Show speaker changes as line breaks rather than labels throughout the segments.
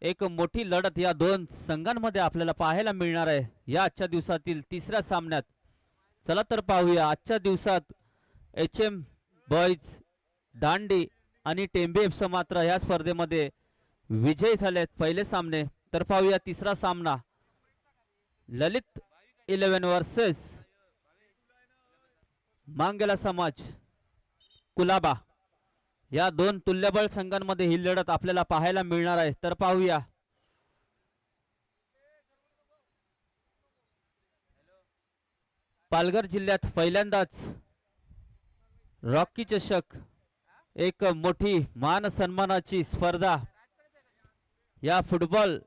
एक मोठी लढत या दोन संघांमध्ये आपल्याला पाहायला मिळणार आहे या आजच्या दिवसातील तिसऱ्या सामन्यात. चला तर पाहूया आजच्या दिवसात HM बॉईज दांडी आणि टेंबे FC मात्र या स्पर्धेमध्ये विजयी झालेत पहिले सामने. तर पाहूया तिसरा सामना ललित 11 वर्सेस मांगेला समाज कुलाबा. या दोन तुल्यबळ संघांमध्ये ही लढत आपल्याला पाहायला मिळणार आहे. तर पाहूया पालघर जिल्ह्यात पहिल्यांदाच रॉकी चषक एक मोठी मान सन्मानाची स्पर्धा या फुटबॉल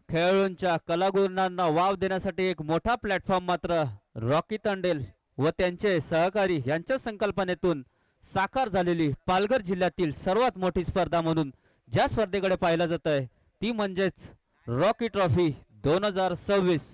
खेळाडूंच्या कलागुणांना वाव देण्यासाठी एक मोठा प्लॅटफॉर्म मात्र रॉकी तांडेल व त्यांचे सहकारी यांच्या संकल्पनेतून साकार झालेली पालघर जिल्ह्यातील सर्वात मोठी स्पर्धा म्हणून ज्या स्पर्धेकडे पाहिलं जात आहे ती म्हणजेच रॉकी ट्रॉफी 2026.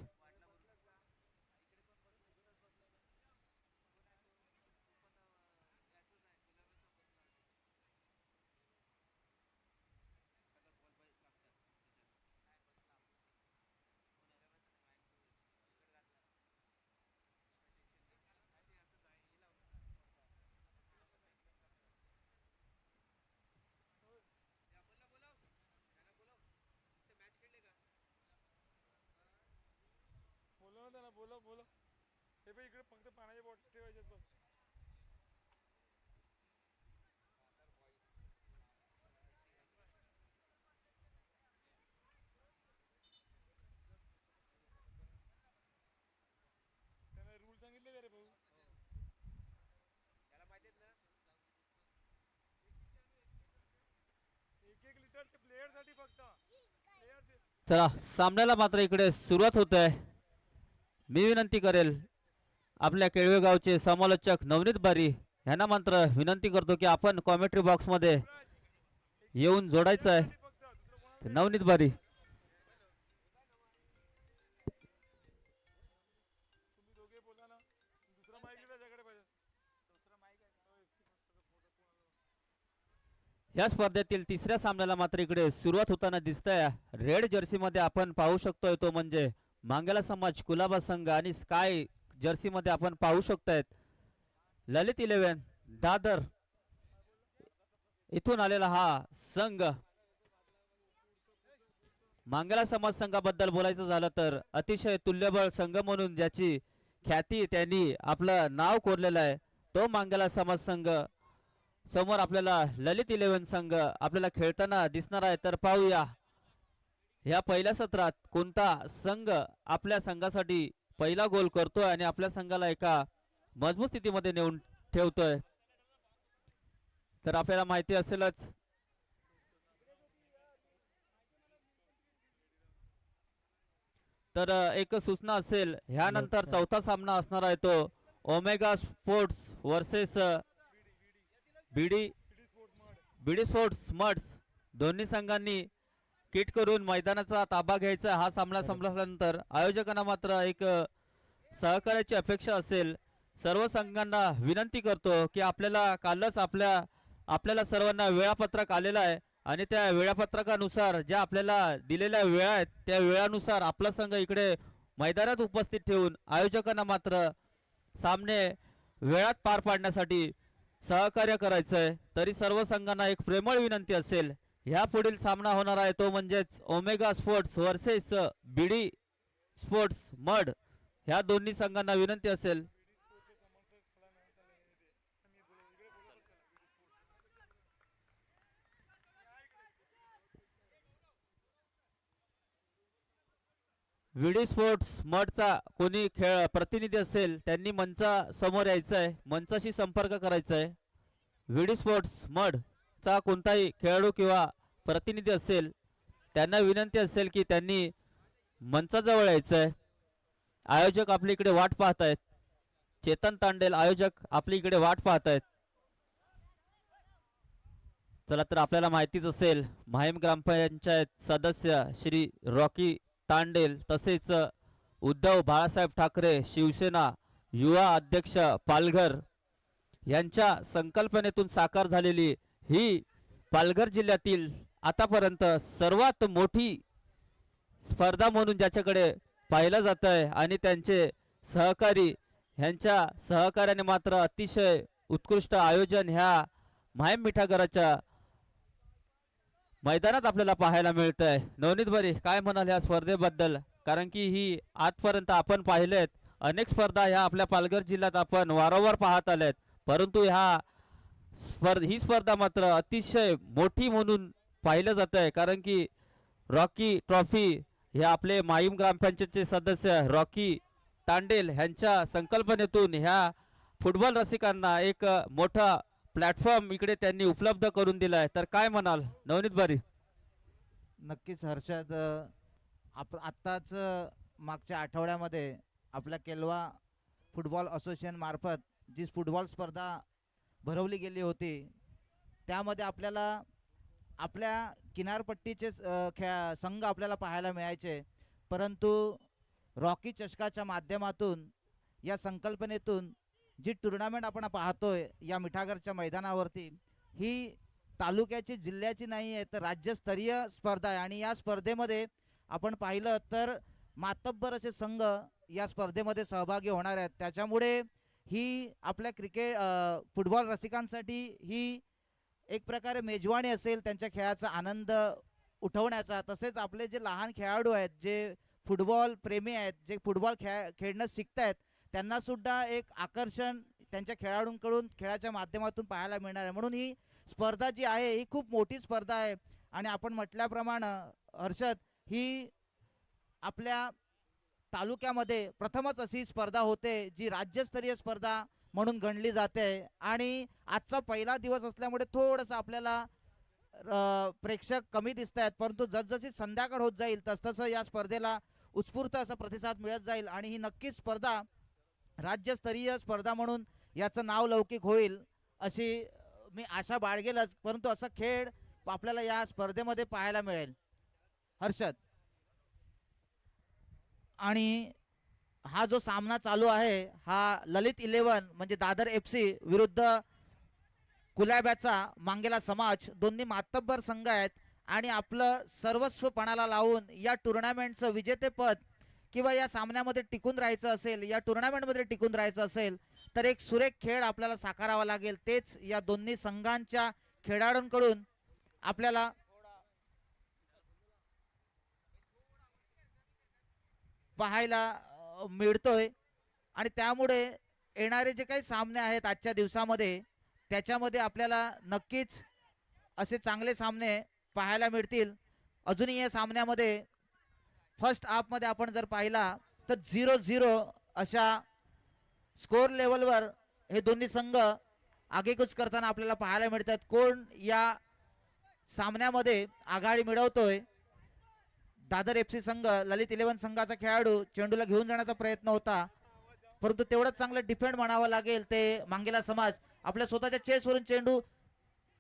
बोला बोला हे बघ इकडे फक्त पाण्याची बॉटल ठेवायचे बस. त्याने रूल सांगितले का रे भाऊ? त्याला माहितीत ना, 1-1 लिटरचे प्लेयर साठी फक्त
चला सामन्याला मात्र इकडे सुरुवात होत आहे. मी विनंती करेल आपल्या केळवे गावचे समालोचक नवनीत बारी यांना मात्र विनंती करतो की आपण कॉमेंट्री बॉक्स मध्ये येऊन जोडायचं आहे. नवनीत बारी
तुम्ही दोघे बोला ना, दुसरा माईक त्याच्याकडे पाहिजे. दुसरा माईक आहे
या स्पर्धेतील तिसऱ्या सामन्याला मात्र इकडे सुरुवात होताना दिसतंय. रेड जर्सी मध्ये आपण पाहू शकतोय तो म्हणजे मांगेला समाज कुलाबा संघ आणि स्काय जर्सी मध्ये आपण पाहू शकतायत ललित 11 दादर इथून आलेला हा संघ. मांगेला समाज संघाबद्दल बोलायचं झालं तर अतिशय तुल्यबळ संघ म्हणून ज्याची ख्याती त्यांनी आपलं नाव कोरलेलं आहे तो मांगेला समाज संघ समोर आपल्याला ललित 11 संघ आपल्याला खेळताना दिसणार आहे. तर पाहूया या पहिल्या सत्रात कोणता संघ आपल्या संघासाठी पहिला गोल करतोय आणि आपल्या संघाला एका मजबूत स्थितीमध्ये नेऊन ठेवतोय. तर आपल्याला माहिती असेलच तर एक सूचना असेल ह्यानंतर चौथा सामना असणार आहे तो ओमेगा स्पोर्ट्स वर्सेस बीडी स्पोर्ट्स मड्स. दोन्ही संघांनी किट करून मैदानाचा ताबा घ्यायचा. हा सामना संपल्यानंतर आयोजकांना मात्र एक सहकार्याची अपेक्षा असेल. सर्व संघांना विनंती करतो की आपल्याला कालच आपल्याला सर्वांना वेळापत्रक आलेलं आहे आणि त्या वेळापत्रकानुसार ज्या आपल्याला दिलेल्या वेळा आहेत त्या वेळानुसार आपला संघ इकडे मैदानात उपस्थित ठेवून आयोजकांना मात्र सामने वेळात पार पाडण्यासाठी सहकार्य करायचं आहे. तरी सर्व संघांना एक प्रेमळ विनंती असेल. ह्या पुढील सामना होणार आहे तो म्हणजेच ओमेगा स्पोर्ट्स वर्सेस बीडी स्पोर्ट्स मड. ह्या दोन्ही संघांना विनंती असेल बीडी स्पोर्ट्स मडचा कोणी खेळ प्रतिनिधी असेल त्यांनी मंचा समोर यायचं आहे, मंचाशी संपर्क करायचा आहे. बीडी स्पोर्ट्स मड चा कोणताही खेळाडू किंवा प्रतिनिधी असेल त्यांना विनंती असेल की त्यांनी मंचाजवळ यायचं आहे. आयोजक आपल्या इकडे वाट पाहत आहेत. चेतन तांडेल आयोजक आपल्या इकडे वाट पाहत आहेत. चला तर आपल्याला माहितीच असेल माहीम ग्रामपंचायत सदस्य श्री रॉकी तांडेल तसेच उद्धव बाळासाहेब ठाकरे शिवसेना युवा अध्यक्ष पालघर यांच्या संकल्पनेतून साकार झालेली ही पालघर जिल्ह्यातील आतापर्यंत सर्वात मोठी स्पर्धा म्हणून ज्याच्याकडे पाहिलं जात आहे आणि त्यांचे सहकारी ह्यांच्या सहकार्याने मात्र अतिशय उत्कृष्ट आयोजन ह्या माहीम मिठागराच्या मैदानात आपल्याला पाहायला मिळत आहे. नवनीत बरी काय म्हणाल या स्पर्धेबद्दल, कारण की ही आजपर्यंत आपण पाहिलेत अनेक स्पर्धा ह्या आपल्या पालघर जिल्ह्यात आपण वारंवार पाहत आलेत, परंतु ही स्पर्धा मात्र अतिशय मोठी म्हणून पाहिलं जात आहे. कारण की रॉकी ट्रॉफी हे आपले माहीम ग्रामपंचायतचे सदस्य रॉकी तांडेल ह्यांच्या संकल्पनेतून ह्या फुटबॉल रसिकांना एक मोठा प्लॅटफॉर्म इकडे त्यांनी उपलब्ध करून दिला आहे. तर काय म्हणाल नवनीत बारी?
नक्कीच हर्षद, आत्ताच मागच्या आठवड्यामध्ये आपल्या केलवा फुटबॉल असोसिएशन मार्फत जी फुटबॉल स्पर्धा भरवली गेली होती त्यामध्ये आपल्याला आपल्या किनारपट्टीचे संघ आपल्याला पाहायला मिळायचे, परंतु रॉकी चषकाच्या माध्यमातून या संकल्पनेतून जी टुर्नामेंट आपण पाहतोय या मिठागरच्या मैदानावरती, ही तालुक्याची जिल्ह्याची नाही आहे तर राज्यस्तरीय स्पर्धा आहे. आणि या स्पर्धेमध्ये आपण पाहिलं तर मातब्बर असे संघ या स्पर्धेमध्ये सहभागी होणार आहेत. त्याच्यामुळे ही आपल्या फुटबॉल रसिकांसाठी ही एक प्रकारे मेजवानी असेल त्यांच्या खेळाचा आनंद उठवण्याचा. तसेच आपले जे लहान खेळाडू आहेत, जे फुटबॉल प्रेमी आहेत, जे फुटबॉल खेळणं शिकतायत, त्यांना सुद्धा एक आकर्षण त्यांच्या खेळाडूंकडून खेळाच्या माध्यमातून पाहायला मिळणार आहे. म्हणून ही स्पर्धा जी आहे ही खूप मोठी स्पर्धा आहे. आणि आपण म्हटल्याप्रमाणे हर्षद, ही आपल्या तालुक्यामध्ये प्रथमच अशी स्पर्धा होते जी राज्यस्तरीय स्पर्धा म्हणून गणली जाते. आणि आजचा पहिला दिवस असल्यामुळे थोडंसं आपल्याला प्रेक्षक कमी दिसत आहेत, परंतु जसजशी संध्याकाळ होत जाईल तसतसं या स्पर्धेला उत्स्फूर्त असा प्रतिसाद मिळत जाईल आणि ही नक्कीच स्पर्धा राज्यस्तरीय स्पर्धा म्हणून याचं नाव लौकिक होईल अशी मी आशा बाळगेलच. परंतु असा खेळ आपल्याला या स्पर्धेमध्ये पाहायला मिळेल हर्षद. आणि हा जो सामना चालू आहे हा ललित 11 म्हणजे दादर FC विरुद्ध कुलाब्याचा मांगेला समाज, दोन्ही मातब्बर संघ आहेत. आणि आपलं सर्वस्व पणाला लावून या टुर्नामेंटचं विजेतेपद किंवा या सामन्यामध्ये टिकून राहायचं असेल, या टुर्नामेंटमध्ये टिकून राहायचं असेल तर एक सुरेख खेळ आपल्याला साकारावा लागेल. तेच या दोन्ही संघांच्या खेळाडूंकडून आपल्याला पाहायला मिळतोय. आणि त्यामुळे येणारे जे काही सामने आहेत आजच्या दिवसामध्ये त्याच्यामध्ये आपल्याला नक्कीच असे चांगले सामने पाहायला मिळतील. अजूनही या सामन्यामध्ये फर्स्ट हाफमध्ये आपण जर पाहिला तर 0-0 अशा स्कोर लेवलवर हे दोन्ही संघ आगेकूच करताना आपल्याला पाहायला मिळतात. कोण या सामन्यामध्ये आघाडी मिळवतोय? दादर FC संघ, ललित 11 संघाचा खेळाडू चेंडूला घेऊन जाण्याचा प्रयत्न होता, परंतु तेवढंच चांगलं डिफेंड म्हणावं लागेल ते मांगेला समाज. आपल्या स्वतःच्या चेसवरून चेंडू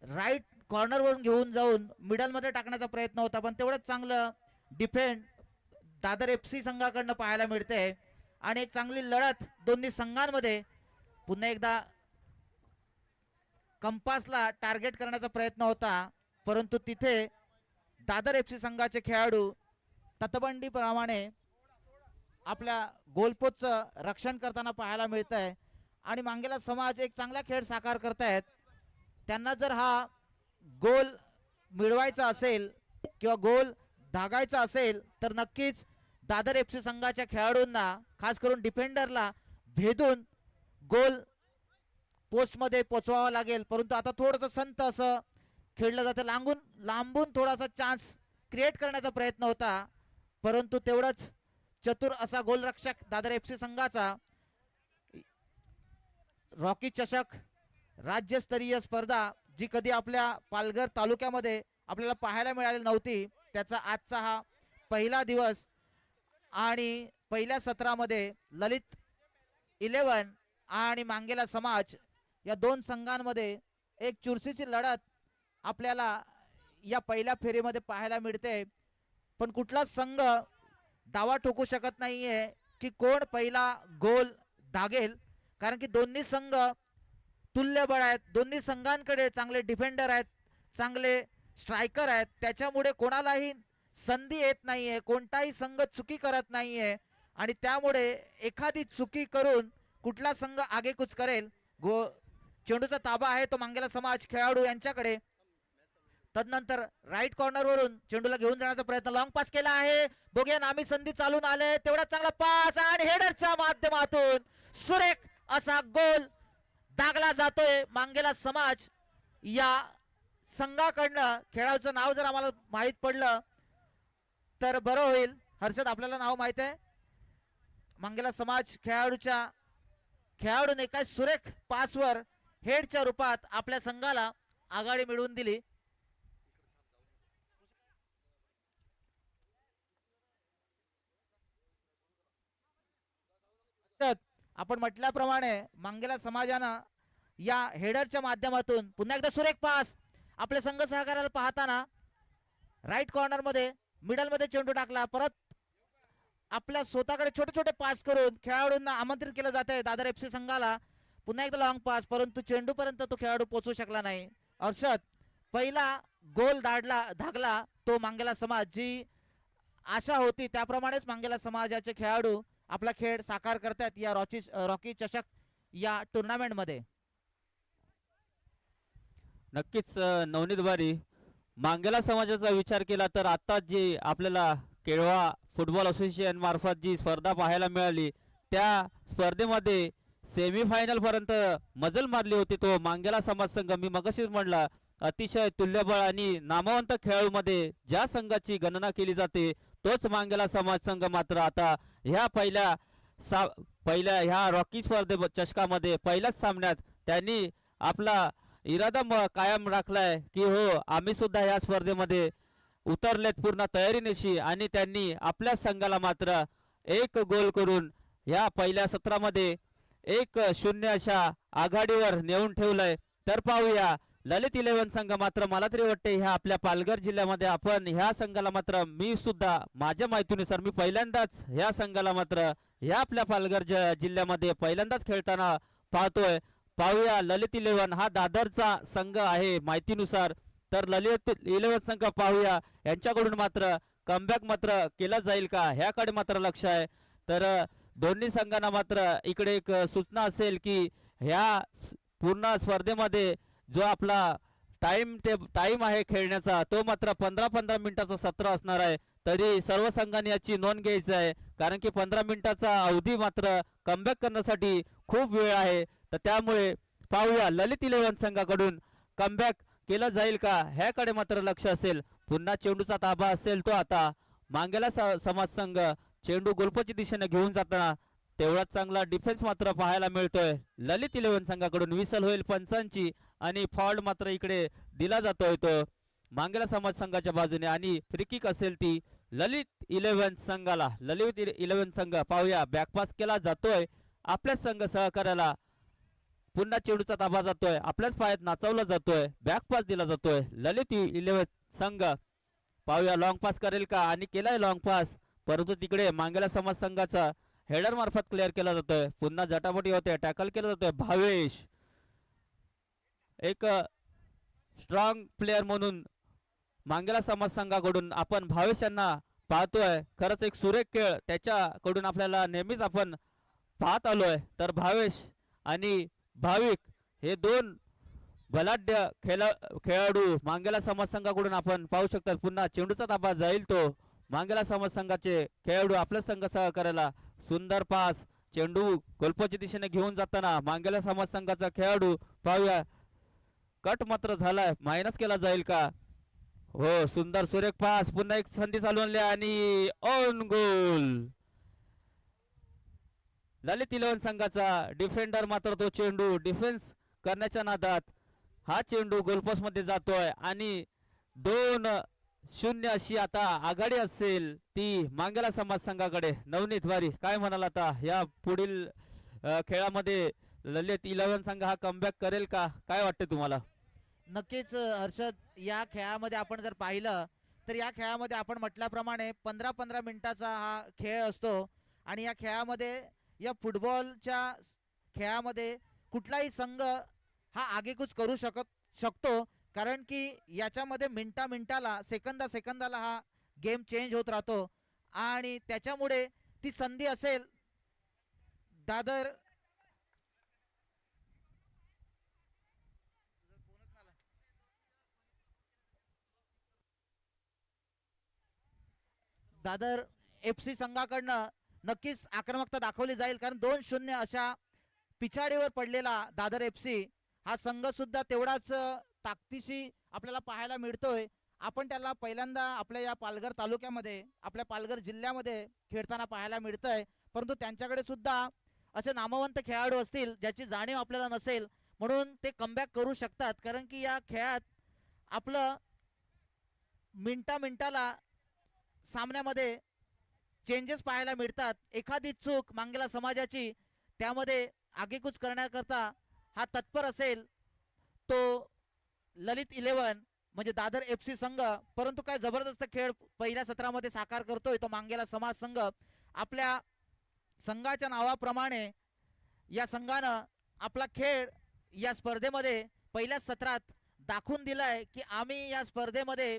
राईट कॉर्नरवरून घेऊन जाऊन मिडलमध्ये टाकण्याचा प्रयत्न होता, पण तेवढंच चांगलं डिफेंड दादर FC संघाकडनं पाहायला मिळते. आणि एक चांगली लढत दोन्ही संघांमध्ये. पुन्हा एकदा कंपासला टार्गेट करण्याचा प्रयत्न होता, परंतु तिथे दादर FC संघाचे खेळाडू तटबंदीप्रमाणे आपल्या गोलपोस्टचं रक्षण करताना पाहायला मिळत आहे. आणि मांगेला समाज एक चांगला खेळ साकार करतायत. त्यांना जर हा गोल मिळवायचा असेल किंवा गोल धागायचा असेल तर नक्कीच दादर FC संघाच्या खेळाडूंना, खास करून डिफेंडरला भेदून गोल पोस्टमध्ये पोचवावं लागेल. परंतु आता थोडंसं संत असं खेळलं जातं, लांबून थोडासा चान्स क्रिएट करण्याचा प्रयत्न होता, परंतु तेवढंच चतुर असा गोलरक्षक दादर FC संघाचा. रॉकी चषक राज्यस्तरीय स्पर्धा जी कधी आपल्या पालघर तालुक्यामध्ये आपल्याला पाहायला मिळाली नव्हती, त्याचा आजचा हा पहिला दिवस. आणि पहिल्या सत्रामध्ये ललित 11 आणि मांगेला समाज या दोन संघांमध्ये एक चुरशीची लढत आपल्याला या पहिल्या फेरीमध्ये पाहायला मिळते. पण कुठलाच संघ दावा ठोकू शकत नाहीये की कोण पहिला गोल दागेल, कारण की दोन्ही संघ तुल्यबळ आहेत. दोन्ही संघांकडे चांगले डिफेंडर आहेत, चांगले स्ट्रायकर आहेत, त्याच्यामुळे कोणालाही संधी येत नाहीये, कोणताही संघ चुकी करत नाहीये आणि त्यामुळे एखादी चुकी करून कुठला संघ आगेकूच करेल. चेंडूचा ताबा आहे तो मांगेला समाज खेळाडू यांच्याकडे. तदनंतर राईट कॉर्नर वरून चेंडूला घेऊन जाण्याचा प्रयत्न, लॉंग पास केला आहे. बघूया नामी संधी चालून आले, तेवढा चांगला पास आणि हेडरच्या माध्यमातून सुरेख असा गोल दागला जातोय मांगेला समाज या संघाकडनं. खेळाडूचं नाव जर आम्हाला माहित पडलं तर बरं होईल. हर्षद, आपल्याला नाव माहित आहे? मांगेला समाज खेळाडूने काय सुरेख पासवर हेडच्या रूपात आपल्या संघाला आघाडी मिळवून दिली. आपण म्हटल्याप्रमाणे मांगेला समाजानं या हेडरच्या माध्यमातून पुन्हा एकदा सुरेख पास आपल्या संघ सहकार्याला पाहताना राईट कॉर्नर मध्ये मिडल मध्ये चेंडू टाकला. परत आपल्या स्वतःकडे छोटे छोटे पास करून खेळाडूंना आमंत्रित केलं जात आहे दादर FC संघाला. पुन्हा एकदा लॉंग पास, परंतु चेंडू पर्यंत तो खेळाडू पोहोचू शकला नाही. हर्षद, पहिला गोल धागला तो मांगेला समाज. जी आशा होती त्याप्रमाणेच मांगेला समाजाचे खेळाडू आपला खेळ साकार करतात या रॉकी चषक या टुर्नामेंट मध्ये.
नक्कीच नवनीत बारी, मांगेला समाजाचा विचार केला तर आता जी आपल्याला केळवा फुटबॉल असोसिएशन मार्फत जी स्पर्धा पाहायला मिळाली, त्या स्पर्धेमध्ये सेमीफायनल पर्यंत मजल मारली होती तो मांगेला समाज संघ. मी मगाशीच म्हणला, अतिशय तुल्यबळ आणि नामवंत खेळाडूमध्ये ज्या संघाची गणना केली जाते तोच मांगेला समाज संघ मात्र आता ह्या पहिल्या ह्या रॉकी स्पर्धे चषकामध्ये पहिल्याच सामन्यात त्यांनी आपला इरादा कायम राखलाय की हो, आम्ही सुद्धा या स्पर्धेमध्ये उतरलेत पूर्ण तयारीनिशी. आणि त्यांनी आपल्या संघाला मात्र 1 गोल करून या पहिल्या सत्रामध्ये 1-0 अशा आघाडीवर नेऊन ठेवलंय. तर पाहूया ललित 11 संघ मात्र, मला तरी वाटते ह्या आपल्या पालघर जिल्ह्यामध्ये आपण ह्या संघाला मात्र, मी सुद्धा माझ्या माहितीनुसार मी पहिल्यांदाच ह्या संघाला मात्र ह्या आपल्या पालघर जिल्ह्यामध्ये पहिल्यांदाच खेळताना पाहतोय. पाहूया ललित 11 हा दादरचा संघ आहे माहितीनुसार. तर ललित 11 संघ पाहूया यांच्याकडून मात्र कमबॅक मात्र केला जाईल का ह्याकडे मात्र लक्ष आहे. तर दोन्ही संघांना मात्र इकडे एक सूचना असेल की ह्या पूर्ण स्पर्धेमध्ये जो आपला टाइम आहे खेळण्याचा तो मात्र 15-15 मिनिटाचा सत्र असणार आहे. तरी सर्व संघांनी याची नोंद घ्यायची आहे, कारण की 15 मिनिटाचा अवधी मात्र कमबॅक करण्यासाठी खूप वेळ आहे. तर त्यामुळे पाहूया ललित 11 संघाकडून कमबॅक केलं जाईल का ह्याकडे मात्र लक्ष असेल. पुन्हा चेंडूचा ताबा असेल तो आता मांगेला समाज संघ चेंडू गोलपोची दिशेने घेऊन जाताना तेवढाच चांगला डिफेन्स मात्र पाहायला मिळतोय ललित 11 संघाकडून. विसल होईल पंचांची आणि फॉल्ट मात्र इकडे दिला जातोय तो मांगेला समाज संघाच्या बाजूने. आणि फ्री किक असेल ती ललित 11 संघाला. ललित 11 संघ पाहूया बॅकपास केला जातोय आपल्या संघ सहकार्याला. पुन्हा चेंडूचा ताबा जातोय, आपल्याच पायात नाचवला जातोय, बॅकपास दिला जातोय ललित 11 संघ. पाहूया लॉंग पास करेल का, आणि केलाय लॉंग पास, परंतु तिकडे मांगेला समाज संघाचा हेडर मार्फत क्लिअर केला जातोय. पुन्हा जटापटी होते, टॅकल केला जातोय. भावेश एक स्ट्रॉंग प्लेअर म्हणून मांगेला समाज संघाकडून आपण भावेश यांना पाहतोय. खरंच एक सुरेख खेळ त्याच्याकडून आपल्याला नेहमीच आपण पाहत आलोय. तर भावेश आणि भाविक हे दोन बलाढ्य खेळाडू मांगेला समाज संघाकडून आपण पाहू शकतात. पुन्हा चेंडूचा ताबा जाईल तो मांगेला समाज संघाचे खेळाडू आपल्या संघ सहकार्याला. सुंदर पास, चेंडू गोलपोच्या दिशेने घेऊन जाताना मांगेला समाज संघाचा खेळाडू पाहूया कट मात्र झालाय, मायनस केला जाईल का. हो, सुंदर सुरेख पास, पुन्हा एक संधी चालू आणली आणि ऑन गोल. ललित 11 संघाचा डिफेंडर मात्र तो चेंडू डिफेन्स करण्याच्या नादात हा चेंडू गोलपोस्ट मध्ये जातोय आणि 2-0 अशी आता आघाडी असेल ती मांगेला समाज संघाकडे. नवनीत वारी, काय म्हणाल आता या पुढील खेळामध्ये ललित 11 संघ हा कमबॅक करेल का, काय वाटते तुम्हाला?
नक्कीच हर्षद, या खेळामध्ये आपण जर पाहिलं तर या खेळामध्ये आपण म्हटल्याप्रमाणे 15-15 मिनिटाचा हा खेळ असतो आणि या खेळामध्ये, या फुटबॉलच्या खेळामध्ये कुठलाही संघ हा आगेकूच करू शकतो, कारण की याच्यामध्ये मिनिटाला सेकंदाला हा गेम चेंज होत राहतो आणि त्याच्यामुळे ती संधी असेल दादर दादर FC संघाकडनं नक्कीच आक्रमकता दाखवली जाईल, कारण 2-0 अशा पिछाडीवर पडलेला दादर FC हा संघ सुद्धा तेवढाच ताकदीशी आपल्याला पाहायला मिळतोय. आपण त्याला पहिल्यांदा आपल्या या पालघर तालुक्यामध्ये, आपल्या पालघर जिल्ह्यामध्ये खेळताना पाहायला मिळतंय, परंतु त्यांच्याकडे सुद्धा असे नामवंत खेळाडू असतील ज्याची जाणीव आपल्याला नसेल, म्हणून ते कमबॅक करू शकतात. कारण की या खेळात आपलं मिनिटाला सामन्यामध्ये चेंजेस पाहायला मिळतात. एखादी चूक मांगेला समाजाची त्यामध्ये आगेकूच करण्याकरता हा तत्पर असेल तो ललित 11 म्हणजे दादर FC संघ. परंतु काय जबरदस्त खेळ पहिल्या सत्रामध्ये साकार करतोय तो मांगेला समाज संघ. आपल्या संघाच्या नावाप्रमाणे या संघानं आपला खेळ या स्पर्धेमध्ये पहिल्याच सत्रात दाखवून दिलाय की आम्ही या स्पर्धेमध्ये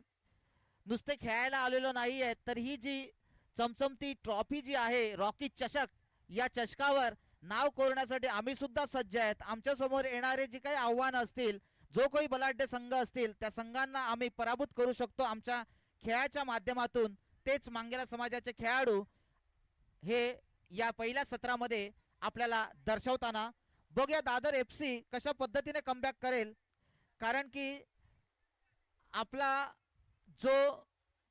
नुसते खेळायला आलेलो नाहीये, तर ही जी चमचमती ट्रॉफी जी आहे रॉकी चषक, या चषकावर नाव कोरण्यासाठी आम्ही सुद्धा सज्ज आहेत. आमच्या समोर येणारे जी काही आव्हानं असतील, जो काही बलाढ्य संघ असतील, त्या संघांना आम्ही पराभूत करू शकतो आमच्या खेळाच्या माध्यमातून. तेच मांगेला समाजाचे खेळाडू हे या पहिल्या सत्रामध्ये आपल्याला दर्शवताना बघूया दादर FC कशा पद्धतीने कमबॅक करेल. कारण की आपला जो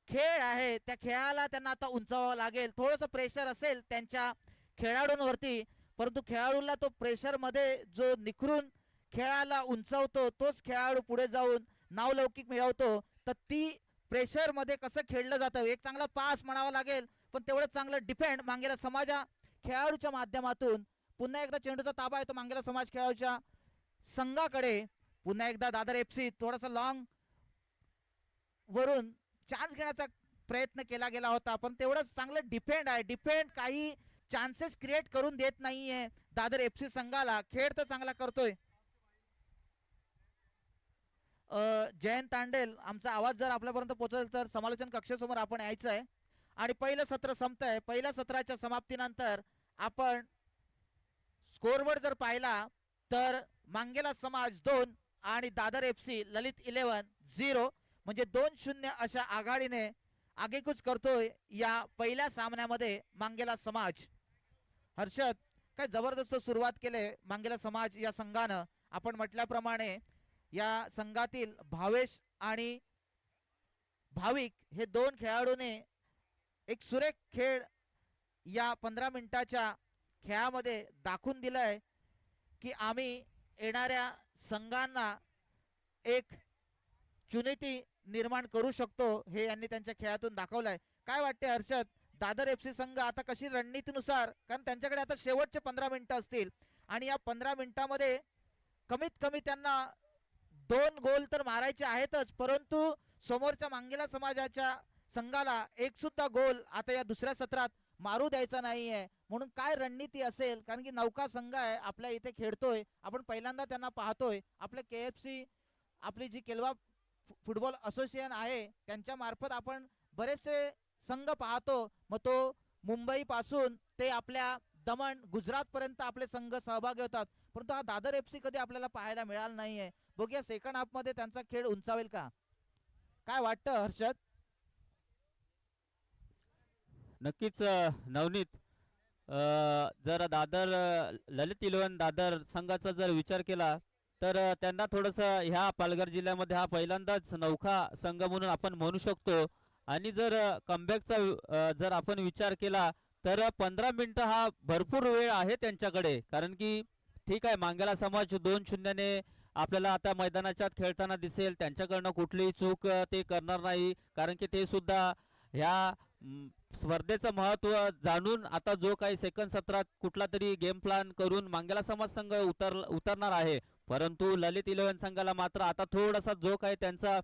खेळ आहे त्या खेळाला त्यांना आता उंचावावं लागेल. थोडंसं प्रेशर असेल त्यांच्या खेळाडूंवरती, परंतु खेळाडूला तो प्रेशरमध्ये जो निखरून खेळाला उंचावतो तोच खेळाडू पुढे जाऊन नावलौकिक मिळवतो. तर ती प्रेशरमध्ये कसं खेळलं जातं, एक चांगला पास म्हणावा लागेल, पण तेवढंच चांगलं डिफेंड मांगेला समाजा खेळाडूच्या माध्यमातून. पुन्हा एकदा चेंडूचा ताबा येतो मांगेला समाज खेळाडूच्या संघाकडे. पुन्हा एकदा दादर FC थोडासा लॉंग वरून चान्स घेण्याचा प्रयत्न केला गेला होता, पण तेवढंच चांगलं डिफेंड आहे. डिफेंड काही चान्सेस क्रिएट करून देत नाहीये दादर FC संघाला. खेळ तर चांगला करतोय. जयंत तांडेल, आमचा आवाज जर आपल्यापर्यंत पोहोचेल तर समालोचन कक्षासमोर आपण यायचं आहे. आणि पहिलं सत्र संपतंय. पहिल्या सत्राच्या समाप्तीनंतर आपण स्कोरवर जर पाहिला तर मांगेला समाज 2 आणि दादर FC ललित 11 0 म्हणजे 2-0 अशा आघाडीने आगेकूच करतोय या पहिल्या सामन्यामध्ये मांगेला समाज. हर्षद, काय जबरदस्त सुरुवात केले मांगेला समाज या संघानं. आपण म्हटल्याप्रमाणे या संघातील भावेश आणि भाविक हे दोन खेळाडूने एक सुरेख खेळ या 15 मिनिटाच्या खेळामध्ये दाखवून दिलाय की आम्ही येणाऱ्या संघांना एक चुनौती निर्माण करू शकतो. हे यांनी त्यांच्या खेळातून दाखवलंय. काय वाटते हर्षद, दादर FC संघ आता कशी रणनीतीनुसार, कारण त्यांच्याकडे आता शेवटचे 15 मिनिटं असतील आणि या 15 मिनिटांमध्ये कमीत कमी त्यांना 2 गोल तर मारायचे आहेतच, परंतु समोरच्या मांगेला समाजाच्या संघाला एक सुद्धा गोल आता या दुसऱ्या सत्रात मारू द्यायचा नाहीये. म्हणून काय रणनीती असेल, कारण की नौका संघ आहे आपल्या इथे खेळतोय, आपण पहिल्यांदा त्यांना पाहतोय. आपले KFC आपली जी केलवा फुटबॉल असोसिएशन आहे त्यांच्या मार्फत आपण बरेचसे संघ पाहतो. मग तो मुंबई पासून ते आपल्या दमण गुजरात पर्यंत आपले संघ सहभागी होतात, परंतु हा दादर FC कधी आपल्याला पाहायला मिळाला नाहीये. बघूया सेकंड हाफ मध्ये त्यांचा खेळ उंचावेल का, काय वाटतं हर्षद?
नक्कीच नवनीत, जर दादर ललित 11 दादर संघाचा जर विचार केला तर त्यांना थोडंसं ह्या पालघर जिल्ह्यामध्ये हा पहिल्यांदाच नौका संघ म्हणून आपण म्हणू शकतो. आणि जर कमबॅकचा जर आपण विचार केला तर 15 मिनिटं हा भरपूर वेळ आहे त्यांच्याकडे. कारण की ठीक आहे, मांगेला समाज 2-0 ने आपल्याला आता मैदानाच्या आत खेळताना दिसेल, त्यांच्याकडनं कुठलीही चूक ते करणार नाही. कारण की ते सुद्धा ह्या स्पर्धेचं महत्त्व जाणून आता जो काही सेकंड सत्रात कुठला तरी गेम प्लॅन करून मांगेला समाज संघ उतरणार आहे. परंतु ललित 11 संघाला मात्र आता थोडासा जो काही त्यांचा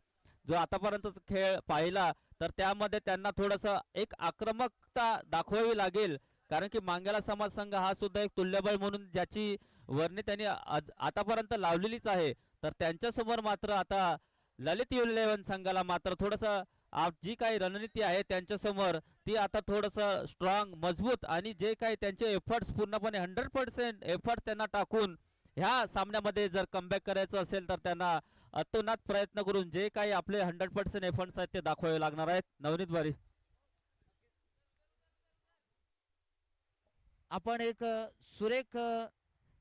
जो आतापर्यंत खेळ पाहिला तर त्यामध्ये त्यांना थोडंसं एक आक्रमकता दाखवावी लागेल. कारण की मांगेला समाज संघ हा सुद्धा एक तुल्यबळ म्हणून ज्याची वर्णी त्यांनी आतापर्यंत लावलेलीच आहे. तर त्यांच्यासमोर मात्र आता ललित इलेव्हन संघाला मात्र थोडंसं जी काही रणनीती आहे त्यांच्या समोर ती आता थोडंसं स्ट्रॉंग मजबूत आणि जे काही त्यांचे एफर्ट्स पूर्णपणे 100% एफर्ट त्यांना टाकून ह्या सामन्यामध्ये जर कमबॅक करायचं असेल तर त्यांना अतोनात प्रयत्न करून जे काही आपले 100% एफर्ट्स आहेत ते दाखवावे लागणार आहेत. नवनीत बारी.
आपण एक सुरेख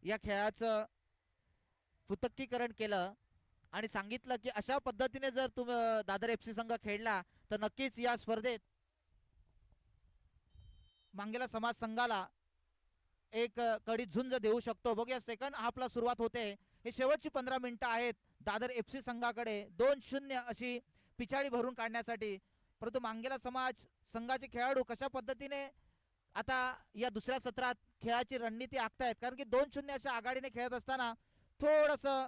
या खेळाचं पृथक्कीकरण केलं आणि सांगितलं की अशा पद्धतीने जर तुम्ही दादर FC संघ खेळला तर नक्कीच या स्पर्धेत मांगेला समाज संघाला एक कडी झुंज देऊ शकतो. बघूया सेकंड हाफला सुरुवात होते. हे शेवटची 15 मिनिटं आहेत दादर FC संघाकडे 2-0 अशी पिछाडी भरून काढण्यासाठी. परंतु मांगेला समाज संघाचे खेळाडू कशा पद्धतीने आता या दुसऱ्या सत्रात खेळाची रणनीती आखतायत, कारण की 2-0 अशा आघाडीने खेळत असताना थोडंसं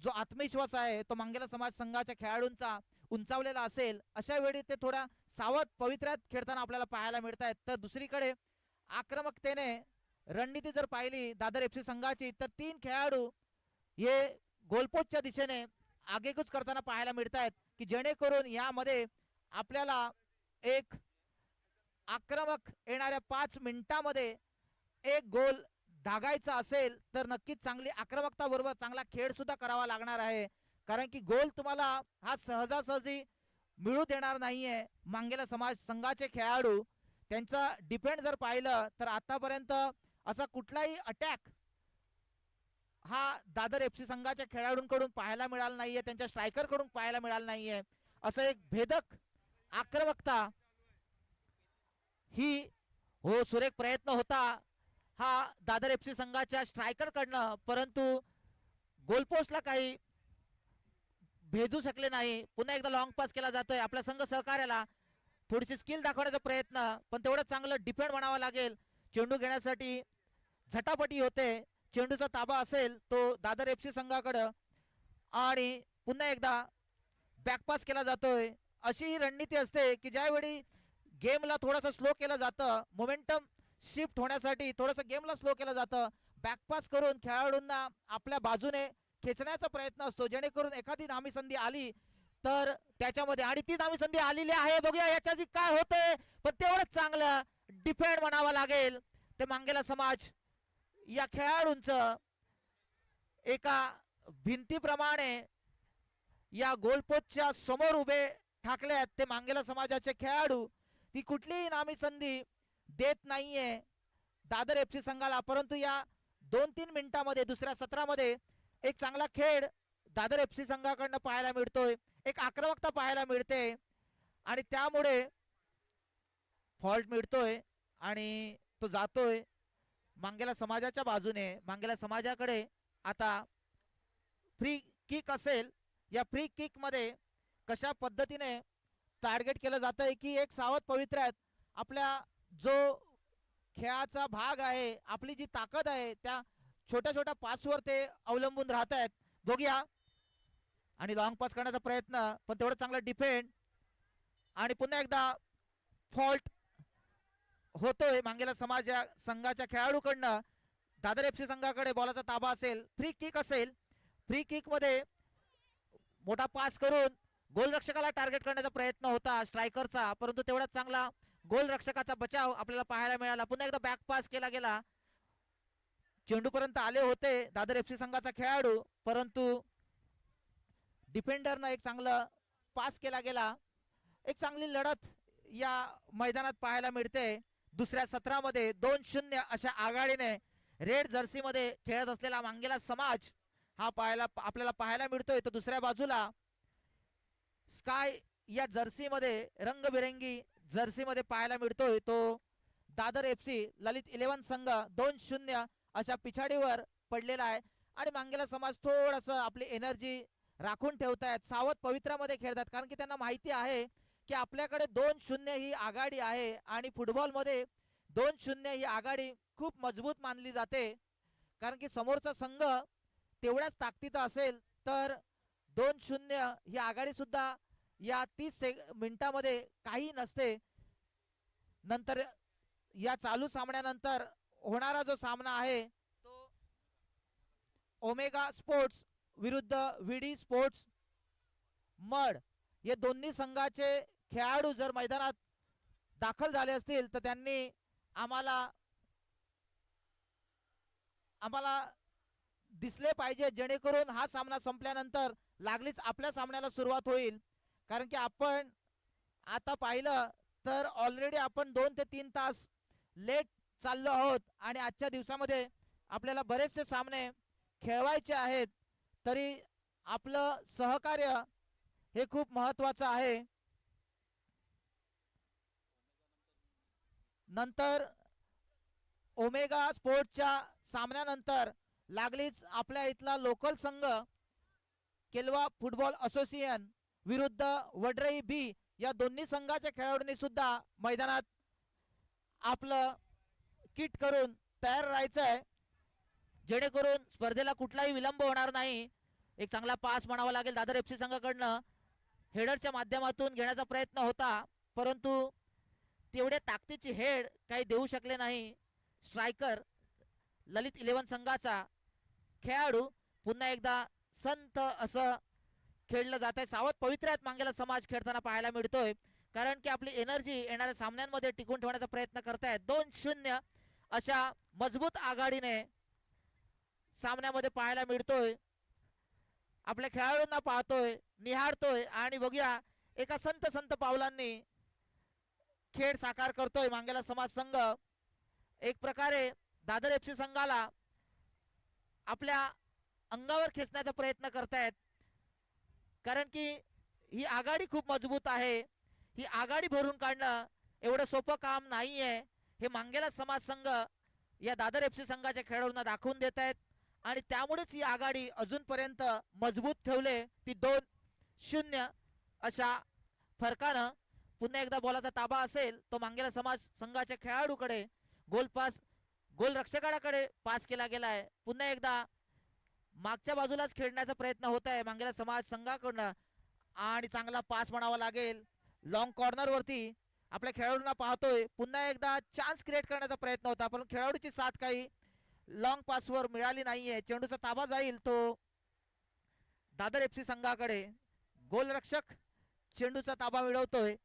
जो आत्मविश्वास आहे तो मांगेला समाज संघाच्या खेळाडूंचा उंचावलेला असेल. अशा वेळी ते थोडा सावध पवित्र्यात खेळताना आपल्याला पाहायला मिळत आहेत. तर दुसरीकडे आक्रमकतेने रणनीती जर पाहिली दादर FC संघाची तर 3 खेळाडू हे गोलपोस्टच्या दिशेने आगेकूच करताना पाहायला मिळत आहेत की जेणेकरून यामध्ये आपल्याला एक आक्रमक येणाऱ्या 5 मिनिटांमध्ये एक गोल धागायचा असेल तर नक्कीच चांगली आक्रमकता बरोबर चांगला खेळ सुद्धा करावा लागणार आहे, कारण की गोल तुम्हाला हा सहजासहजी मिळू देणार नाहीये. मांगेला समाज संघाचे खेळाडू त्यांचा डिफेंड जर पाहिलं तर आतापर्यंत असा कुठलाही अटॅक हा दादर FC संघाच्या खेळाडूंकडून पाहायला मिळाला नाहीये, त्यांच्या स्ट्रायकर कडून पाहायला मिळाला नाहीये. असं एक भेदक आक्रमकता ही हो सुरेख प्रयत्न होता हा दादर FC संघाच्या स्ट्रायकर कडनं, परंतु गोलपोस्टला काही भेदू शकले नाही. पुन्हा एकदा लॉंग पास केला जातोय आपला संघ सहकार्याला. थोडीशी स्किल दाखवण्याचा प्रयत्न, पण तेवढं चांगलं डिफेंड म्हणावं लागेल. चेंडू घेण्यासाठी झटापटी होते. चेंडूचा ताबा असेल तो दादर FC संघाकडं आणि पुन्हा एकदा बॅकपास केला जातोय. अशी ही रणनीती असते की ज्यावेळी गेमला थोडंसं स्लो केलं जातं, मोमेंटम शिफ्ट होण्यासाठी थोडंसं गेमला स्लो केलं जातं, बॅकपास करून खेळाडूंना आपल्या बाजूने खेचण्याचा प्रयत्न असतो जेणेकरून एखादी नामी संधी आली तर त्याच्यामध्ये, आणि ती नामी संधी आलेली आहे. बघूया याच्या आधी काय होतंय, पण तेवढंच चांगलं डिफेंड म्हणावं लागेल. ते मांगेला समाज या खेळाडूंचं एका भिंतीप्रमाणे या गोलपोस्टच्या समोर उभे ठाकलेत ते मांगेला समाजाचे खेळाडू. ती कुठलीही नामी संधी देत नाहीये दादर FC संघाला, परंतु या 2-3 मिनिटांमध्ये दुसऱ्या सत्रामध्ये एक चांगला खेळ दादर FC संघाकडनं पाहायला मिळतोय, एक आक्रमकता पाहायला मिळते आणि त्यामुळे फॉल्ट मिळतोय आणि तो जातोय मांगेला समाजाच्या बाजूने. मांगेला समाजाकडे आता फ्री किक असेल. या फ्री किक मध्ये कशा पद्धतीने टार्गेट केलं जातंय की एक सावध पवित्र्यात आपल्या जो खेळाचा भाग आहे, आपली जी ताकद आहे त्या छोट्या छोट्या पासवर ते अवलंबून राहत आहेत. बघूया, आणि लॉंग पास करण्याचा प्रयत्न, पण तेवढं चांगलं डिफेंड आणि पुन्हा एकदा फॉल्ट होतोय मांगेला समाज संघाच्या खेळाडूकडनं. दादर FC संघाकडे बॉलाचा ताबा असेल. फ्री किक असेल. फ्री किक मध्ये मोठा पास करून गोलरक्षकाला टार्गेट करण्याचा प्रयत्न होता स्ट्रायकरचा, परंतु तेवढा चांगला गोलरक्षकाचा बचाव आपल्याला पाहायला मिळाला. पुन्हा एकदा बॅक पास केला गेला. चेंडूपर्यंत आले होते दादर FC संघाचा खेळाडू, परंतु डिफेंडरनं एक चांगलं पास केला गेला. एक चांगली लढत या मैदानात पाहायला मिळते. दुसऱ्या सत्रामध्ये 2-0 अशा आघाडीने रेड जर्सी मध्ये खेळत असलेला मांगेला समाज हा आपल्याला पाहायला मिळतोय. तर दुसऱ्या बाजूला स्काय या जर्सी मध्ये रंगबिरंगी जर्सी मध्ये पाहायला मिळतोय तो दादर FC ललित 11 संघ 2-0 अशा पिछाडीवर पडलेला आहे. आणि मांगेला समाज थोडस आपली एनर्जी राखून ठेवतायत, सावध पवित्रामध्ये खेळतात, कारण की त्यांना माहिती आहे की आपल्याकडे 2-0 ही आघाडी आहे आणि फुटबॉलमध्ये 2-0 ही आघाडी खूप मजबूत मानली जाते, कारण की समोरचा संघ तेवढ्याच ताकदीचा असेल तर 2-0 ही आघाडी सुद्धा या 30 मिनिटांमध्ये काही नसते. नंतर या चालू सामन्यानंतर होणारा जो सामना आहे तो ओमेगा स्पोर्ट्स विरुद्ध VD स्पोर्ट्स मड हे दोन्ही संघाचे खेळाडू जर मैदानात दाखल झाले असतील तर त्यांनी आम्हाला दिसले पाहिजे, जेणेकरून हा सामना संपल्यानंतर लागलीच आपल्या सामन्याला सुरुवात होईल. कारण की आपण आता पाहिलं तर ऑलरेडी आपण 2 ते 3 तास लेट चाललो आहोत आणि आजच्या दिवसामध्ये आपल्याला बरेचसे सामने खेळवायचे आहेत. तरी आपलं सहकार्य हे खूप महत्त्वाचं आहे. नंतर ओमेगा स्पोर्टच्या सामन्यानंतर लागलीच आपल्या इथला लोकल संघ केलवा फुटबॉल असोसिएशन विरुद्ध वडरई बी या दोन्ही संघाच्या खेळाडूंनी सुद्धा मैदानात आपलं किट करून तयार राहायचं आहे, जेणेकरून स्पर्धेला कुठलाही विलंब होणार नाही. एक चांगला पास म्हणावा लागेल दादर FC संघाकडनं. हेडरच्या माध्यमातून घेण्याचा प्रयत्न होता, परंतु तेवढ्या ताकदीची हेड काही देऊ शकले नाही स्ट्रायकर ललित 11 संघाचा खेळाडू. पुन्हा एकदा संत असं खेळलं जात आहे. सावध पवित्र्यात मांगेला समाज खेळताना पाहायला मिळतोय, कारण की आपली एनर्जी येणाऱ्या सामन्यांमध्ये टिकून ठेवण्याचा प्रयत्न करतायत. 2-0 अशा मजबूत आघाडीने सामन्यामध्ये पाहायला मिळतोय. आपल्या खेळाडूंना पाहतोय, निहाळतोय आणि बघूया एका संत पावलांनी खेळ साकार करतोय मांगेला समाज संघ. एक प्रकारे दादर FC संघाला आपल्या अंगावर खेचण्याचा प्रयत्न करतायत, कारण की ही आघाडी खूप मजबूत आहे. ही आघाडी भरून काढणं एवढं सोपं काम नाहीये. हे मांगेला समाज संघ या दादर FC संघाच्या खेळाडूंना दाखवून देत आहेत आणि त्यामुळेच ही आघाडी अजूनपर्यंत मजबूत ठेवले. ती 2-0 अशा फरकानं. पुन्हा एकदा बॉलाचा ताबा असेल तो मांगेला समाज संघाच्या खेळाडूकडे, गोलरक्षकाकडे पास केला गेलाय. पुन्हा एकदा मागच्या बाजूलाच खेळण्याचा प्रयत्न होत आहे मांगेला समाज संघाकडनं आणि चांगला पास म्हणावा लागेल लॉंग कॉर्नर वरती. आपल्या खेळाडूंना पाहतोय, पुन्हा एकदा चान्स क्रिएट करण्याचा प्रयत्न होता, पण खेळाडूची साथ काही लॉंग पासवर मिळाली नाहीये. चेंडूचा ताबा जाईल तो दादर FC संघाकडे. गोलरक्षक चेंडूचा ताबा मिळवतोय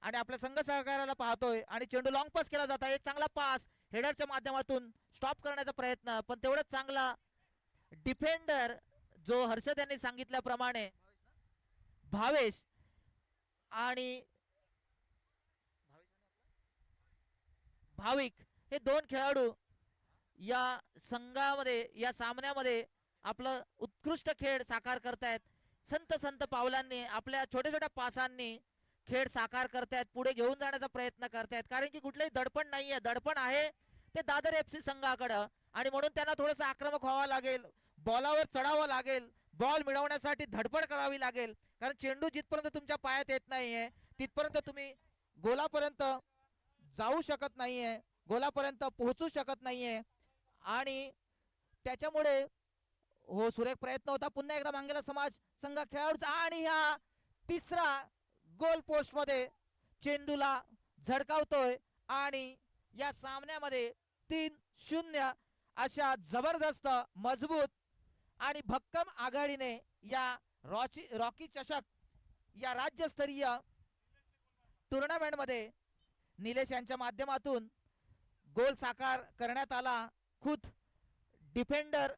आणि आपल्या संघ सहकार्याला पाहतोय आणि चेंडू लॉंग पास केला जात आहे. एक चांगला पास हेडरच्या माध्यमातून स्टॉप करण्याचा प्रयत्न, पण तेवढंच चांगला डिफेंडर जो हर्षद यांनी सांगितल्याप्रमाणे भावेश आणि भाविक हे 2 खेळाडू या संघामध्ये या सामन्यामध्ये आपलं उत्कृष्ट खेळ साकार करतायत. संत पावलांनी आपल्या छोट्या छोट्या पासांनी खेळ साकार करतायत, पुढे घेऊन जाण्याचा प्रयत्न करतायत. कारण की कुठलंही दडपण नाहीये. दडपण आहे ते दादर FC संघाकडं आणि म्हणून त्यांना थोडंसं आक्रमक व्हावं लागेल, बॉलावर चढावं लागेल, बॉल मिळवण्यासाठी धडपड करावी लागेल. कारण चेंडू जिथपर्यंत तुमच्या पायात येत नाहीये तिथपर्यंत तुम्ही गोलापर्यंत जाऊ शकत नाहीये, गोलापर्यंत पोहोचू शकत नाहीये. आणि त्याच्यामुळे हो सुरेख प्रयत्न होता पुन्हा एकदा मांगेला समाज संघ खेळाडूचा आणि ह्या तिसरा गोल पोस्ट मध्ये चेंडूला झडकावतोय आणि या सामन्यामध्ये 3-0 अशा जबरदस्त मजबूत आणि भक्कम आघाडीने या रॉकी चषक या राज्यस्तरीय टुर्नामेंट मध्ये निलेश यांच्या माध्यमातून गोल साकार करण्यात आला. खुद डिफेंडर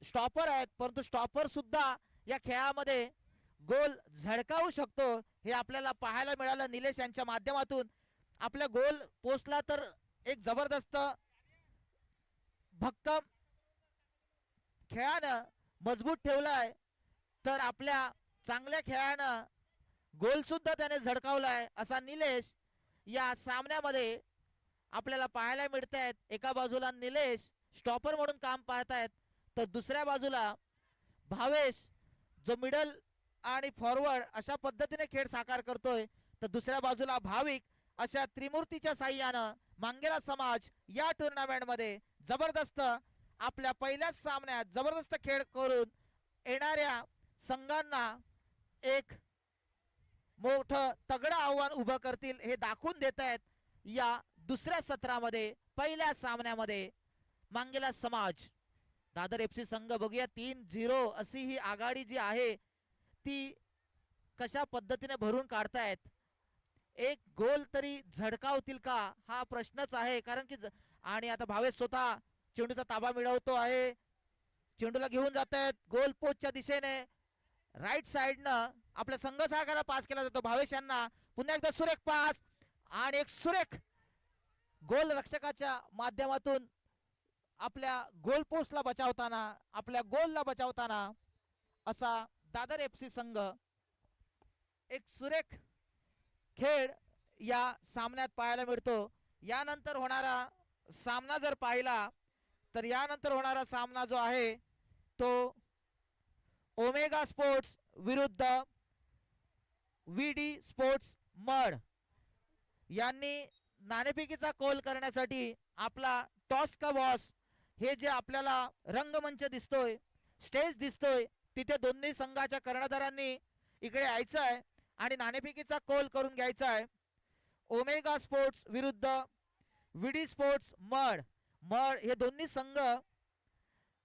स्टॉपर आहेत, परंतु स्टॉपर सुद्धा या खेळामध्ये गोल झळकावू शकतो हे आपल्याला पाहायला मिळालं निलेश यांच्या माध्यमातून. आपल्या गोल पोस्टला तर एक जबरदस्त भक्कम खेळानं मजबूत ठेवलाय, तर आपल्या चांगल्या खेळानं गोल सुद्धा त्याने झळकावलाय असा निलेश या सामन्यामध्ये आपल्याला पाहायला मिळत आहेत. एका बाजूला निलेश स्टॉपर म्हणून काम पाहतायत, तर दुसऱ्या बाजूला भावेश जो मिडल आणि फॉरवर्ड अशा पद्धतीने खेळ साकार करतोय, तर दुसऱ्या बाजूला भाविक अशा त्रिमूर्तीच्या साह्यानं मांगेला समाज या टुर्नामेंट मध्ये जबरदस्त आपल्या पहिल्याच सामन्यात जबरदस्त खेळ करून येणाऱ्या संघांना एक मोठं तगडं आव्हान उभं करतील हे दाखवून देत आहेत. या दुसऱ्या सत्रामध्ये पहिल्या सामन्यामध्ये मांगेला समाज दादर FC संघ बघूया 3-0 अशी ही आघाडी जी आहे ती
कशा पद्धतीने भरून काढतायत. एक गोल तरी झडकावतील का हा प्रश्नच आहे. कारण की आणि आता भावेश स्वतः चेंडूचा ताबा मिळवतो आहे. चेंडूला घेऊन जात आहेत गोल पोस्टच्या दिशेने. राईट साइडनं आपल्या संघ सहाकाला पास केला जातो भावेश यांना. पुन्हा एकदा सुरेख पास आणि एक सुरेख गोल रक्षकाच्या माध्यमातून आपल्या गोल पोस्टला बचावताना, आपल्या गोलला बचावताना असा दादर FC संघ एक सुरेख खेळ या सामन्यात पाहायला मिळतो. यानंतर होणारा सामना जर पाहिला तर यानंतर होणारा सामना जो आहे तो ओमेगा स्पोर्ट्स विरुद्ध VD स्पोर्ट्स मड यांनी नाणेफेकीचा कॉल करण्यासाठी आपला टॉस का बॉस हे जे आपल्याला रंगमंच दिसतोय, स्टेज दिसतोय, तिथे दोन्ही संघाच्या कर्णधारांनी इकडे यायचं आहे आणि नाणेफेकीचा कॉल करून घ्यायचा आहे. ओमेगा स्पोर्ट्स विरुद्ध VD स्पोर्ट्स मड. मड हे दोन्ही संघ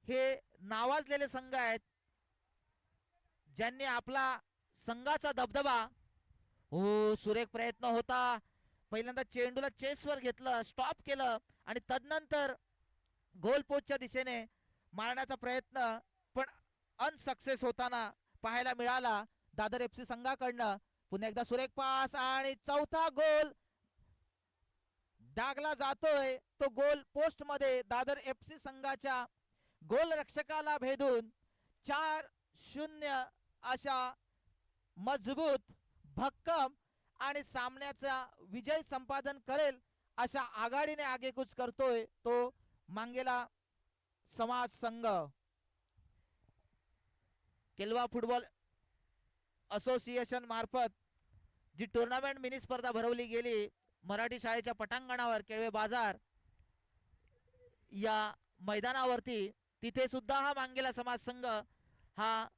हे नावाजलेले संघ आहेत ज्यांनी आपला संघाचा दबदबा. हो, सुरेख प्रयत्न होता. पहिल्यांदा चेंडूला चेसवर घेतलं, स्टॉप केलं आणि तदनंतर गोल पोस्टच्या दिशेने मारण्याचा प्रयत्न पण अनसक्सेस होताना पाहायला मिळाला दादर FC संघाकडनं. पुन्हा एकदा सुरेख पास आणि चौथा गोल डागला जातोय. तो गोल पोस्ट मध्ये दादर FC संघाच्या गोल रक्षकाला भेदून 4-0 अशा मजबूत, भक्कम आणि सामन्याचा विजय संपादन करेल अशा आघाडीने आगेकूच करतोय तो मांगेला समाज संघ. केलवा फुटबॉल असोसिएशन मार्फत जी टुर्नामेंट मिनी स्पर्धा भरवली गेली मराठी शाळेच्या पटांगणावर केळवे बाजार या मैदानावरती, तिथे सुद्धा हा मांगेला समाज संघ हा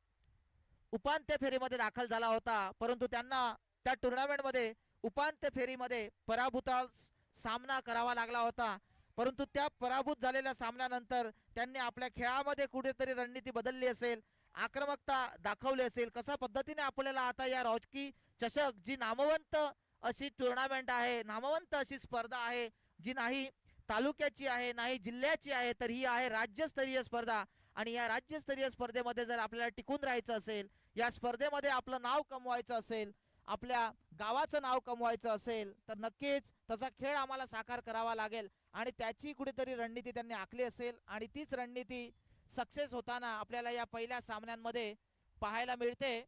उपांत्य फेरीमध्ये दाखल झाला होता. परंतु त्यांना त्या टुर्नामेंटमध्ये उपांत्य फेरीमध्ये पराभूतास सामना करावा लागला होता. परंतु त्या पराभूत झालेल्या सामन्यानंतर त्यांनी आपल्या खेळामध्ये कुठेतरी रणनीती बदलली असेल, आक्रमकता दाखवली असेल. कशा पद्धतीने आपल्याला आता या रॉकी चषक जी नामवंत अशी टुर्नामेंट आहे, नामवंत अशी स्पर्धा आहे, जी नाही तालुक्याची आहे नाही जिल्ह्याची आहे, तर ही आहे राज्यस्तरीय स्पर्धा. आणि या राज्यस्तरीय स्पर्धेमध्ये जर आपल्याला टिकून राहायचं असेल, या स्पर्धेमध्ये आपलं नाव कमवायचं असेल, आपल्या गावाचं नाव कमवायचं असेल, तर नक्कीच तसा खेळ आम्हाला साकार करावा लागेल. आणि त्याची कुठेतरी रणनीती त्यांनी आखली असेल आणि तीच रणनीती सक्सेस होताना आपल्याला या पहिल्या सामन्यांमध्ये पाहायला मिळते.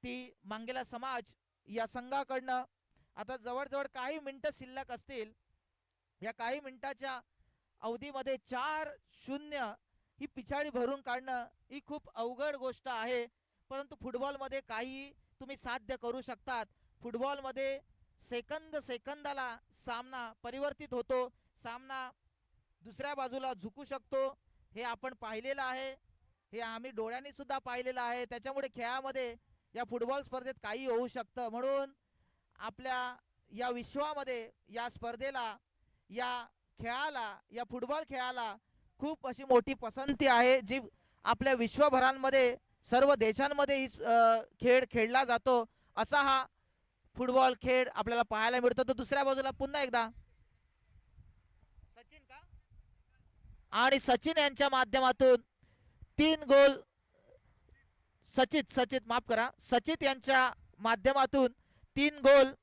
ती मांगेला समाज या संघाकडनं आता जवळजवळ काही मिनिटं शिल्लक असतील. या काही मिनिटाच्या अवधीमध्ये 4-0 ही पिछाडी भरून काढणं ही खूप अवघड गोष्ट आहे. परंतु फुटबॉलमध्ये काही तुम्ही साध्य करू शकतात. फुटबॉलमध्ये सेकंदाला सामना परिवर्तित होतो, सामना दुसऱ्या बाजूला झुकू शकतो. हे आपण पाहिलेलं आहे, हे आम्ही डोळ्यांनी सुद्धा पाहिलेलं आहे. त्याच्यामुळे खेळामध्ये या फुटबॉल स्पर्धेत काही होऊ शकतं. म्हणून आपल्या या विश्वामध्ये या स्पर्धेला, या खेळाला, या फुटबॉल खेळाला खूप अशी मोठी पसंती आहे, जी आपल्या विश्वभरांमध्ये सर्व देशांमध्ये ही खेळ खेळला जातो. असा हा फुटबॉल खेळ आपल्याला पाहायला मिळतो. तर दुसऱ्या बाजूला पुन्हा एकदा सचिन का आणि सचिन यांच्या माध्यमातून 3 गोल, सचित माफ करा, सचित यांच्या माध्यमातून 3 गोल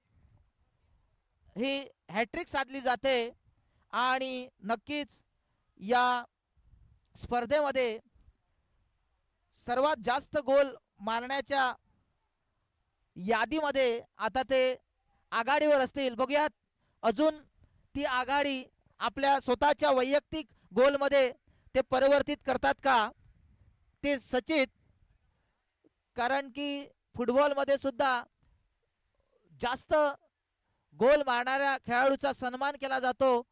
ही हॅट्रिक साधली जाते. आणि नक्कीच या स्पर्धेमध्ये सर्वात जास्त गोल मारण्याच्या यादीमध्ये आता ते आघाडीवर असतील. बघूयात अजून ती आघाडी आपल्या स्वतःच्या वैयक्तिक गोलमध्ये ते परिवर्तित करतात का ते सचित. कारण की फुटबॉलमध्ये सुद्धा जास्त गोल मारणाऱ्या खेळाडूचा सन्मान केला जातो.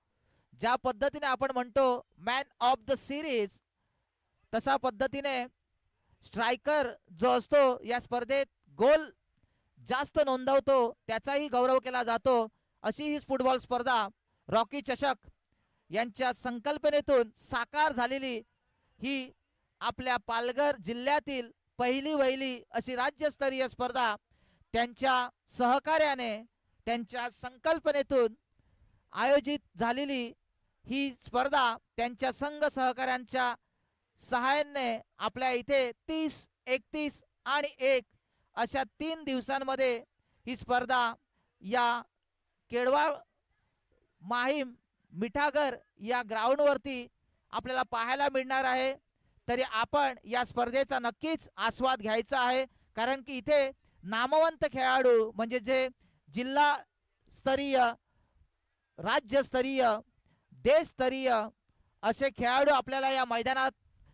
ज्या पद्धतीने आपण म्हणतो मॅन ऑफ द सिरीज, तसा पद्धतीने स्ट्रायकर जो असतो या स्पर्धेत गोल जास्त नोंदवतो त्याचाही गौरव केला जातो. अशी ही फुटबॉल स्पर्धा रॉकी चषक यांच्या संकल्पनेतून साकार झालेली ही आपल्या पालघर जिल्ह्यातील पहिली वहिली अशी राज्यस्तरीय स्पर्धा त्यांच्या सहकार्याने त्यांच्या संकल्पनेतून आयोजित झालेली ही स्पर्धा त्यांच्या संघ सहकाऱ्यांच्या सहाय्याने आपल्या इथे 30, 31 आणि 1 अशा 3 दिवसांमध्ये ही स्पर्धा या केडवा माहीम मिठागर या ग्राउंडवरती आपल्याला पाहायला मिळणार आहे. तरी आपण या स्पर्धेचा नक्कीच आस्वाद घ्यायचा आहे, कारण की इथे नामवंत खेळाडू म्हणजे जे जिल्हा स्तरीय, राज्यस्तरीय, देशस्तरीय असे खेळाडू आपल्याला या मैदानात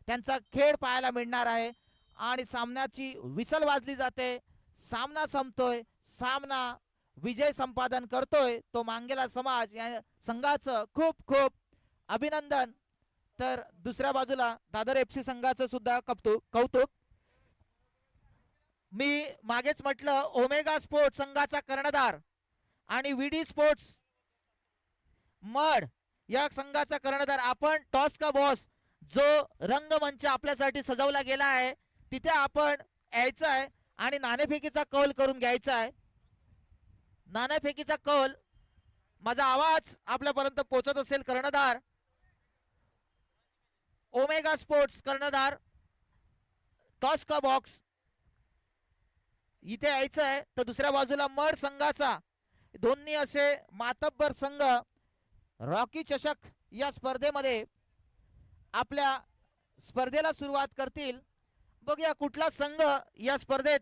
त्यांचा खेळ पाहायला मिळणार आहे. आणि सामन्याची विसल वाजली जाते, सामना संपतोय, सामना विजय संपादन करतोय तो मांगेला समाज या संघाचं खूप खूप अभिनंदन. तर दुसऱ्या बाजूला दादर FC संघाचं सुद्धा कौतुक. मी मागेच म्हटलं ओमेगा स्पोर्ट्स संघाचा कर्णधार आणि VD स्पोर्ट्स मड या संघाचा कर्णधार आपण टॉस का बॉस जो रंगमंच आपल्यासाठी सजवला गेला आहे तिथे आपण यायचं आहे आणि नाणेफेकीचा कौल करून घ्यायचा आहे. नाणेफेकीचा कौल, माझा आवाज आपल्यापर्यंत पोहोचत असेल. कर्णधार ओमेगा स्पोर्ट्स कर्णधार टॉस का बॉक्स इथे यायचं आहे. तर दुसऱ्या बाजूला मड संघाचा दोन्ही असे मातब्बर संघ रॉकी चषक या स्पर्धेमध्ये आपल्या स्पर्धेला सुरुवात करतील. बघूया कुठला संघ या स्पर्धेत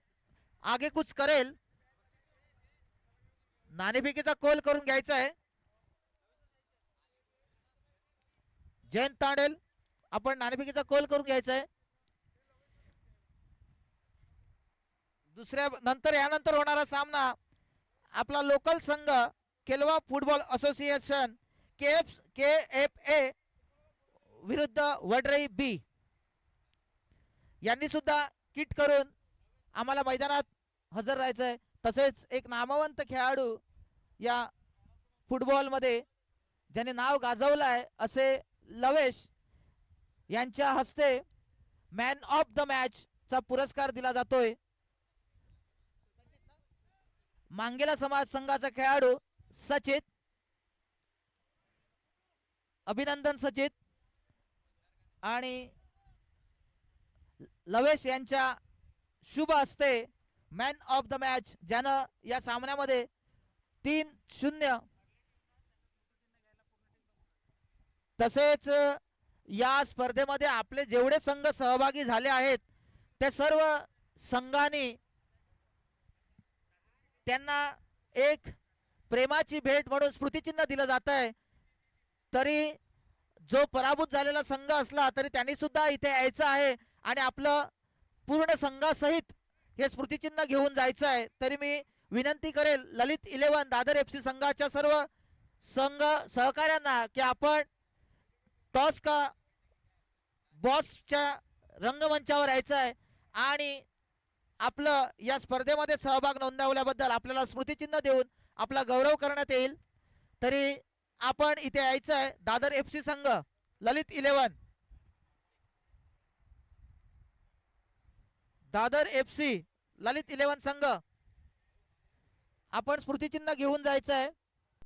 आगेकूच करेल. नाणेफेकीचा कौल करून घ्यायचा आहे. जयंत तांडेल, आपण नाणेफेकीचा कौल करून घ्यायचा आहे. यानंतर होणारा सामना आपला लोकल संघ केलवा फुटबॉल असोसिएशन KFA विरुद्ध वडरई B यांनी सुद्धा किट करून आम्हाला मैदानात हजर राहायचं आहे. तसेच एक नामवंत खेळाडू या फुटबॉलमध्ये ज्याने नाव गाजवलं आहे असे लवेश यांच्या हस्ते मॅन ऑफ द मॅच चा पुरस्कार दिला जातोय. मांगेला समाज संघाचा खेळाडू सचित, अभिनंदन सचित. आणि लवेश यांच्या शुभ हस्ते मॅन ऑफ द मॅच ज्यानं या सामन्यामध्ये 3-0 तसेच या स्पर्धेमध्ये आपले जेवढे संघ सहभागी झाले आहेत त्या सर्व संघांनी त्यांना एक प्रेमाची भेट म्हणून स्मृतिचिन्ह दिलं जात आहे. तरी जो पराभूत झालेला संघ असला तरी त्यांनी सुद्धा इथे यायचं आहे आणि आपलं पूर्ण संघासहित हे स्मृतिचिन्ह घेऊन जायचं आहे. तरी मी विनंती करेल ललित 11 दादर FC संघाच्या सर्व संघ सहकाऱ्यांना की आपण टॉस का बॉसच्या रंगमंचावर यायचं आहे आणि आपलं या स्पर्धेमध्ये सहभाग नोंदवल्याबद्दल आपल्याला स्मृतिचिन्ह देऊन आपला गौरव करण्यात येईल. तरी आपण इथे यायचं आहे. दादर FC संघ, ललित 11, दादर FC ललित 11 संघ, आपण स्मृतिचिन्ह घेऊन जायचं आहे.